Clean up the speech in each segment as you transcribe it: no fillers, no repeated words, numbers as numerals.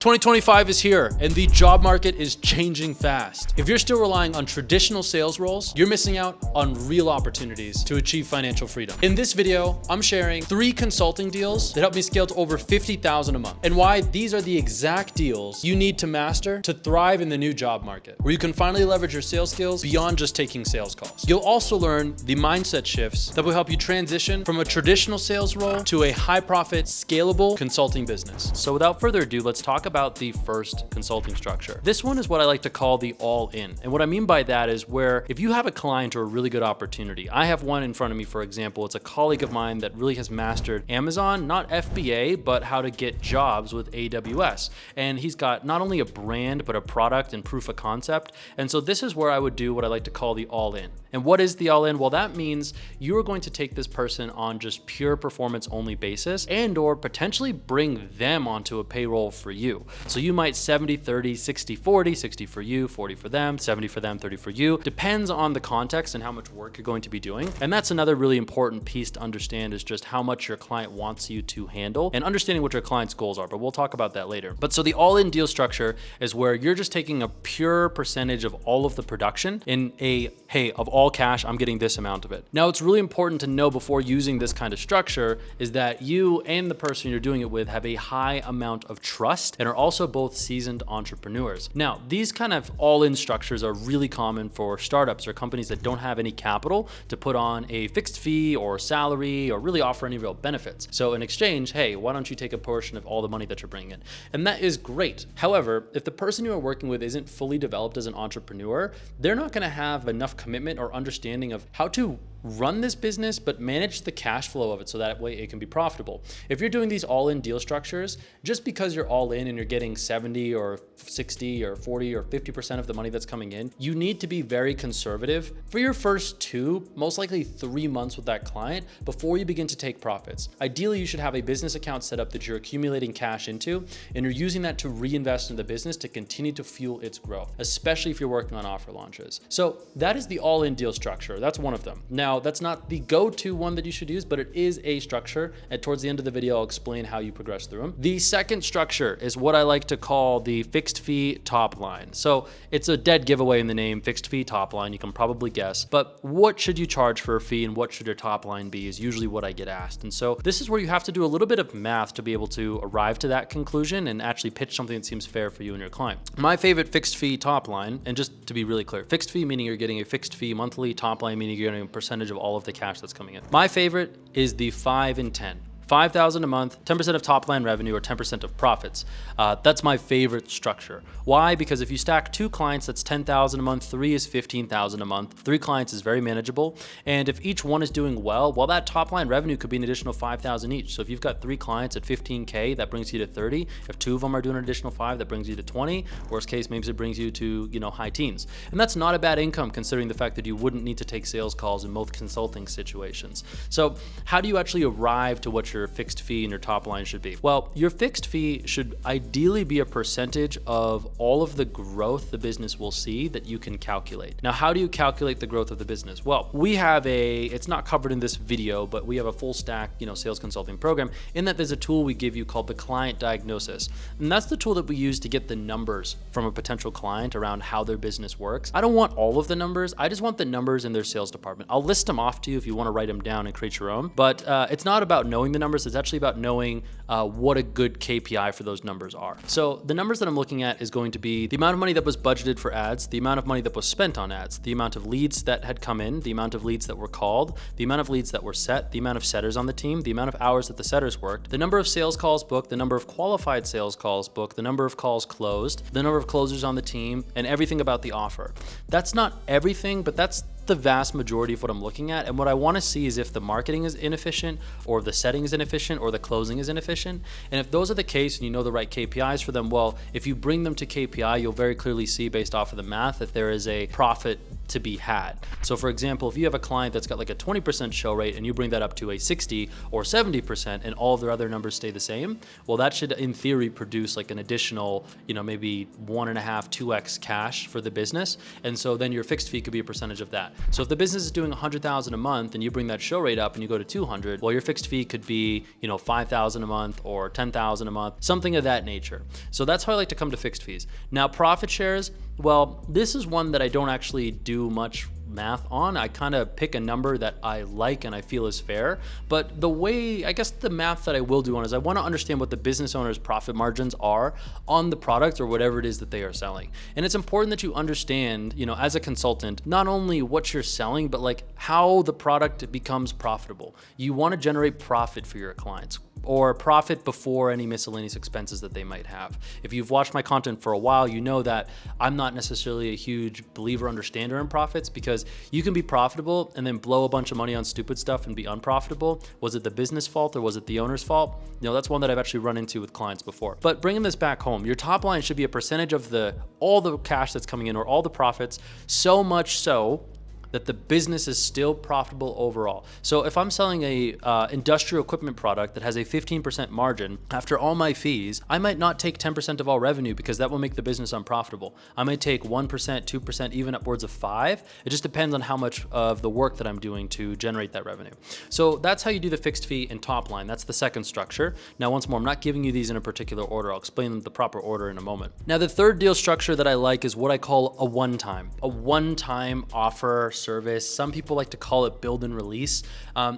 2025 is here and the job market is changing fast. If you're still relying on traditional sales roles, you're missing out on real opportunities to achieve financial freedom. In this video, I'm sharing 3 consulting deals that helped me scale to over $50,000 a month and why these are the exact deals you need to master to thrive in the new job market, where you can finally leverage your sales skills beyond just taking sales calls. You'll also learn the mindset shifts that will help you transition from a traditional sales role to a high profit, scalable consulting business. So without further ado, let's talk about the first consulting structure. This one is what I like to call the all-in. And what I mean by that is where if you have a client or a really good opportunity, I have one in front of me, for example, it's a colleague of mine that really has mastered Amazon, not FBA, but how to get jobs with AWS. And he's got not only a brand, but a product and proof of concept. And so this is where I would do what I like to call the all-in. And what is the all-in? Well, that means you are going to take this person on just pure performance only basis and or potentially bring them onto a payroll for you. So you might 70-30, 60-40, 60 for you, 40 for them, 70 for them, 30 for you. Depends on the context and how much work you're going to be doing. And that's another really important piece to understand is just how much your client wants you to handle and understanding what your client's goals are, but we'll talk about that later. But so the all-in deal structure is where you're just taking a pure percentage of all of the production in a, hey, of all cash, I'm getting this amount of it. Now, it's really important to know before using this kind of structure is that you and the person you're doing it with have a high amount of trust and are also both seasoned entrepreneurs. Now, these kind of all-in structures are really common for startups or companies that don't have any capital to put on a fixed fee or salary or really offer any real benefits. So in exchange, hey, why don't you take a portion of all the money that you're bringing in? And that is great. However, if the person you are working with isn't fully developed as an entrepreneur, they're not going to have enough commitment or understanding of how to run this business, but manage the cash flow of it so that way it can be profitable. If you're doing these all-in deal structures, just because you're all in and you're getting 70 or 60 or 40 or 50% of the money that's coming in, you need to be very conservative for your first 2, most likely 3 months with that client before you begin to take profits. Ideally, you should have a business account set up that you're accumulating cash into, and you're using that to reinvest in the business to continue to fuel its growth, especially if you're working on offer launches. So that is the all-in deal structure. That's one of them. Now, that's not the go-to one that you should use, but it is a structure. And towards the end of the video, I'll explain how you progress through them. The second structure is what I like to call the fixed fee top line. So it's a dead giveaway in the name, fixed fee top line. You can probably guess, but what should you charge for a fee and what should your top line be is usually what I get asked. And so this is where you have to do a little bit of math to be able to arrive to that conclusion and actually pitch something that seems fair for you and your client. My favorite fixed fee top line, and just to be really clear, fixed fee meaning you're getting a fixed fee monthly, top line meaning you're getting a percentage of all of the cash that's coming in. My favorite is the 5 and 10. $5,000 a month, 10% of top line revenue or 10% of profits. That's my favorite structure. Why? Because if you stack 2 clients, that's $10,000 a month, 3 is $15,000 a month. 3 clients is very manageable. And if each one is doing well, that top line revenue could be an additional $5,000 each. So if you've got 3 clients at $15K, that brings you to 30. If 2 of them are doing an additional 5, that brings you to 20. Worst case, maybe it brings you to, high teens. And that's not a bad income considering the fact that you wouldn't need to take sales calls in most consulting situations. So how do you actually arrive to what your fixed fee and your top line should be? Well, your fixed fee should ideally be a percentage of all of the growth the business will see that you can calculate. Now, how do you calculate the growth of the business? Well, we have it's not covered in this video, but we have a full stack, sales consulting program in that there's a tool we give you called the client diagnosis. And that's the tool that we use to get the numbers from a potential client around how their business works. I don't want all of the numbers. I just want the numbers in their sales department. I'll list them off to you if you want to write them down and create your own, but it's not about knowing the numbers. It's actually about knowing what a good KPI for those numbers are. So the numbers that I'm looking at is going to be the amount of money that was budgeted for ads, the amount of money that was spent on ads, the amount of leads that had come in, the amount of leads that were called, the amount of leads that were set, the amount of setters on the team, the amount of hours that the setters worked, the number of sales calls booked, the number of qualified sales calls booked, the number of calls closed, the number of closers on the team, and everything about the offer. That's not everything, but that's the vast majority of what I'm looking at. And what I want to see is if the marketing is inefficient or the setting is inefficient or the closing is inefficient. And if those are the case and you know the right KPIs for them, well, if you bring them to KPI, you'll very clearly see based off of the math that there is a profit to be had. So for example, if you have a client that's got like a 20% show rate and you bring that up to a 60 or 70% and all of their other numbers stay the same, well, that should in theory produce like an additional, maybe 1.5, 2x cash for the business. And so then your fixed fee could be a percentage of that. So if the business is doing 100,000 a month and you bring that show rate up and you go to 200, well, your fixed fee could be, 5,000 a month or 10,000 a month, something of that nature. So that's how I like to come to fixed fees. Now, profit shares, well, this is one that I don't actually do much math on. I kind of pick a number that I like and I feel is fair. But the way, I guess the math that I will do on is I want to understand what the business owner's profit margins are on the product or whatever it is that they are selling. And it's important that you understand, as a consultant, not only what you're selling, but like how the product becomes profitable. You want to generate profit for your clients, or profit before any miscellaneous expenses that they might have. If you've watched my content for a while, you know that I'm not necessarily a huge believer understander in profits, because you can be profitable and then blow a bunch of money on stupid stuff and be unprofitable. Was it the business fault or was it the owner's fault? That's one that I've actually run into with clients before. But bringing this back home, your top line should be a percentage of all the cash that's coming in or all the profits, so much so that the business is still profitable overall. So if I'm selling a industrial equipment product that has a 15% margin, after all my fees, I might not take 10% of all revenue because that will make the business unprofitable. I might take 1%, 2%, even upwards of 5%. It just depends on how much of the work that I'm doing to generate that revenue. So that's how you do the fixed fee and top line. That's the second structure. Now, once more, I'm not giving you these in a particular order. I'll explain them the proper order in a moment. Now, the third deal structure that I like is what I call a one-time offer service. Some people like to call it build and release.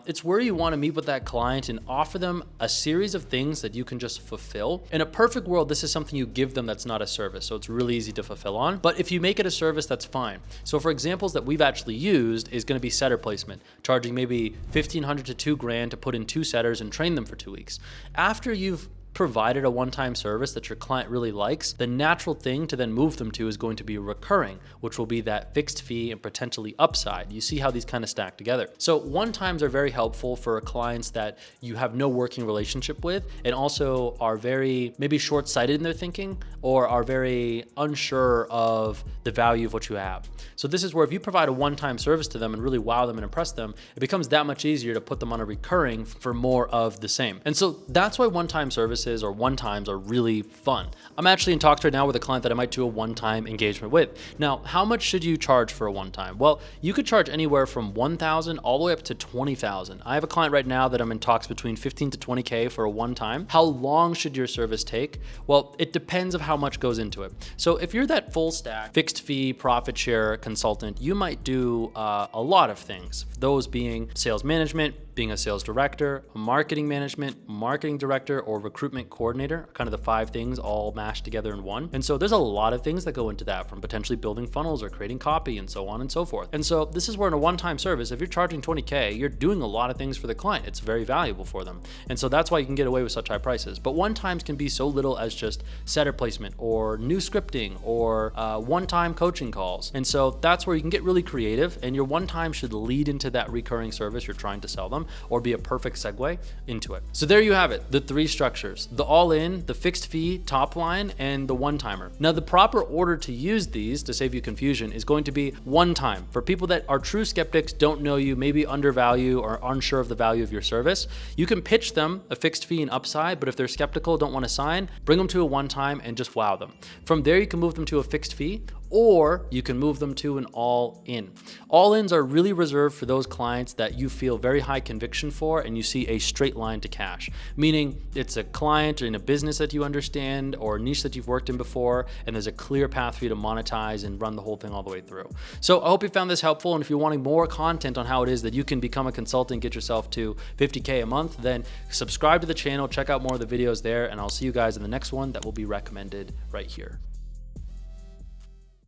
It's where you want to meet with that client and offer them a series of things that you can just fulfill. In a perfect world, this is something you give them that's not a service, so it's really easy to fulfill on. But if you make it a service, that's fine. So for examples that we've actually used is going to be setter placement, charging maybe $1,500 to $2,000 to put in 2 setters and train them for 2 weeks. After you've provided a one-time service that your client really likes, the natural thing to then move them to is going to be recurring, which will be that fixed fee and potentially upside. You see how these kind of stack together. So one-times are very helpful for clients that you have no working relationship with and also are very maybe short-sighted in their thinking or are very unsure of the value of what you have. So this is where if you provide a one-time service to them and really wow them and impress them, it becomes that much easier to put them on a recurring for more of the same. And so that's why one-time services or one-times are really fun. I'm actually in talks right now with a client that I might do a one-time engagement with. Now, how much should you charge for a one-time? Well, you could charge anywhere from $1,000 all the way up to $20,000. I have a client right now that I'm in talks between $15,000 to $20,000 for a one-time. How long should your service take? Well, it depends of how much goes into it. So if you're that full stack, fixed fee, profit share consultant, you might do a lot of things. Those being sales management, being a sales director, marketing management, marketing director, or recruitment coordinator, kind of the 5 things all mashed together in one. And so there's a lot of things that go into that, from potentially building funnels or creating copy and so on and so forth. And so this is where in a one-time service, if you're charging $20,000, you're doing a lot of things for the client. It's very valuable for them. And so that's why you can get away with such high prices. But one-times can be so little as just setter placement or new scripting or one-time coaching calls. And so that's where you can get really creative, and your one-time should lead into that recurring service you're trying to sell them or be a perfect segue into it. So there you have it, the 3 structures: the all-in, the fixed fee, top line, and the one-timer. Now, the proper order to use these to save you confusion is going to be one-time. For people that are true skeptics, don't know you, maybe undervalue or unsure of the value of your service, you can pitch them a fixed fee and upside, but if they're skeptical, don't want to sign, bring them to a one-time and just wow them. From there, you can move them to a fixed fee, or you can move them to an all-in. All-ins are really reserved for those clients that you feel very high conviction for and you see a straight line to cash, meaning it's a client in a business that you understand or a niche that you've worked in before, and there's a clear path for you to monetize and run the whole thing all the way through. So I hope you found this helpful, and if you're wanting more content on how it is that you can become a consultant, get yourself to $50K a month, then subscribe to the channel, check out more of the videos there, and I'll see you guys in the next one that will be recommended right here.